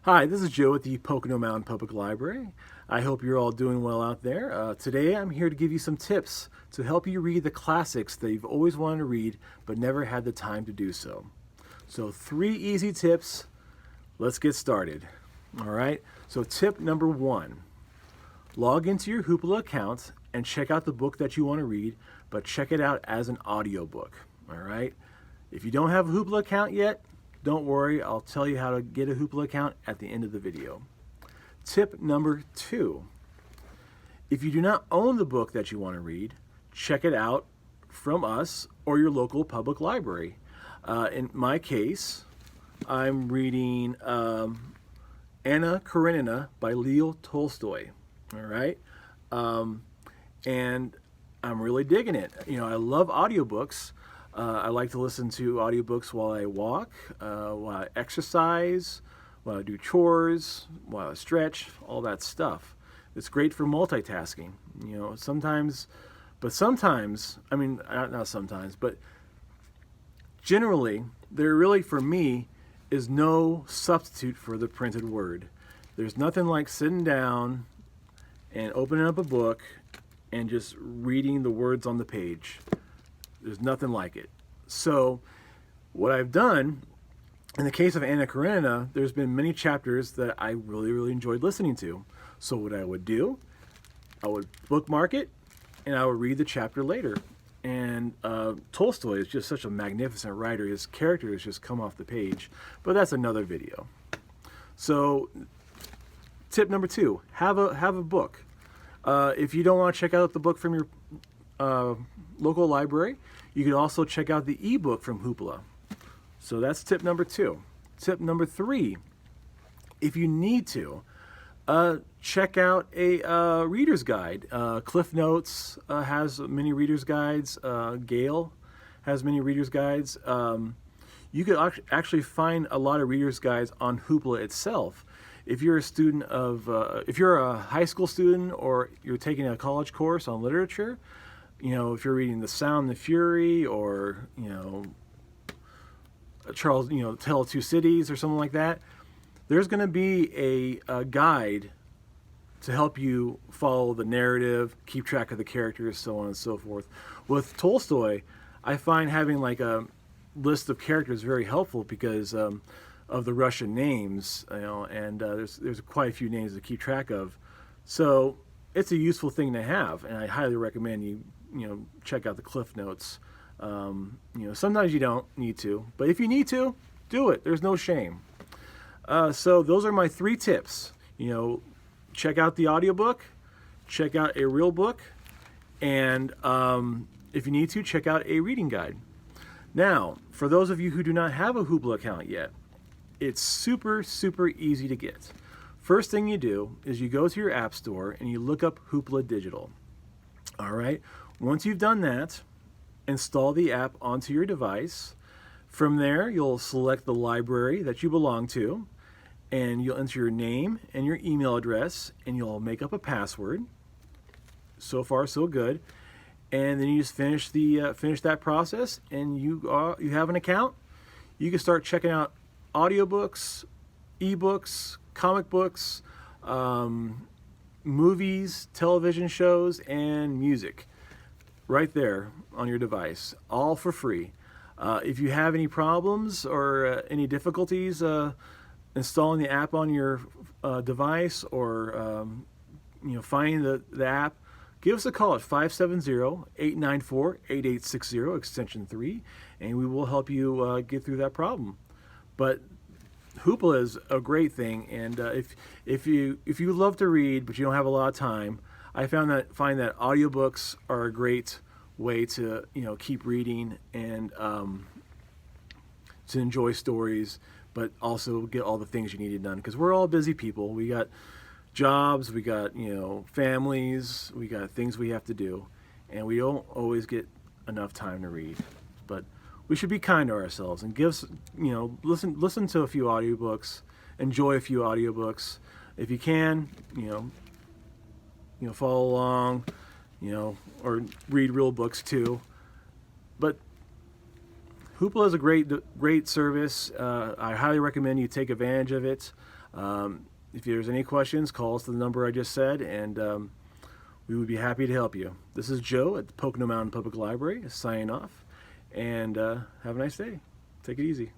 Hi, this is Joe at the Pocono Mountain Public Library. I hope you're all doing well out there. Today I'm here to give you some tips to help you read the classics that you've always wanted to read but never had the time to do so. So 3 easy tips. Let's get started. All right, so tip number 1. Log into your Hoopla account and check out the book that you want to read, but check it out as an audiobook. All right, if you don't have a Hoopla account yet, don't worry, I'll tell you how to get a Hoopla account at the end of the video. Tip number 2. If you do not own the book that you want to read, check it out from us or your local public library. In my case, I'm reading Anna Karenina by Leo Tolstoy. All right? And I'm really digging it. You know, I love audiobooks. I like to listen to audiobooks while I walk, while I exercise, while I do chores, while I stretch, all that stuff. It's great for multitasking. You know, sometimes, I mean, not sometimes, but generally, there really, for me, is no substitute for the printed word. There's nothing like sitting down and opening up a book and just reading the words on the page. There's nothing like it. So what I've done, in the case of Anna Karenina, there's been many chapters that I really enjoyed listening to. So what I would do, I would bookmark it, and I would read the chapter later. And Tolstoy is just such a magnificent writer. His characters just come off the page. But that's another video. So tip number 2, have a book. If you don't want to check out the book from your local library, you can also check out the ebook from Hoopla. So that's tip number 2. Tip number 3, if you need to, check out a reader's guide. Cliff Notes has many reader's guides. Gale has many reader's guides. You could actually find a lot of reader's guides on Hoopla itself. If you're a student of, if you're a high school student or you're taking a college course on literature, you know, if you're reading The Sound and the Fury or, you know, Charles, you know, Tale of Two Cities or something like that, there's going to be a guide to help you follow the narrative, keep track of the characters, so on and so forth. With Tolstoy, I find having like a list of characters very helpful because of the Russian names, you know, and there's quite a few names to keep track of. So it's a useful thing to have, and I highly recommend you check out the Cliff Notes. You know, sometimes you don't need to, but if you need to, do it. There's no shame. So those are my 3 tips. You know, check out the audiobook, check out a real book, and if you need to, check out a reading guide. Now, for those of you who do not have a Hoopla account yet, it's super easy to get. First thing you do is you go to your app store and you look up Hoopla Digital. All right. Once you've done that, install the app onto your device. From there, you'll select the library that you belong to, and you'll enter your name and your email address, and you'll make up a password. So far, so good. And then you just finish that process, and you have an account. You can start checking out audiobooks, ebooks, comic books, movies, television shows, and music right there on your device, all for free. If you have any problems or any difficulties installing the app on your device or finding the app, give us a call at 570-894-8860, extension 3, and we will help you get through that problem. But Hoopla is a great thing, and if you love to read but you don't have a lot of time, I find that audiobooks are a great way to keep reading and to enjoy stories, but also get all the things you needed done, because we're all busy people. We got jobs, we got families, we got things we have to do, and we don't always get enough time to read. But we should be kind to ourselves and listen to a few audiobooks, enjoy a few audiobooks. If you can, follow along, or read real books too. But Hoopla is a great service. I highly recommend you take advantage of it. If there's any questions, call us to the number I just said, and we would be happy to help you. This is Joe at the Pocono Mountain Public Library, signing off, and have a nice day. Take it easy.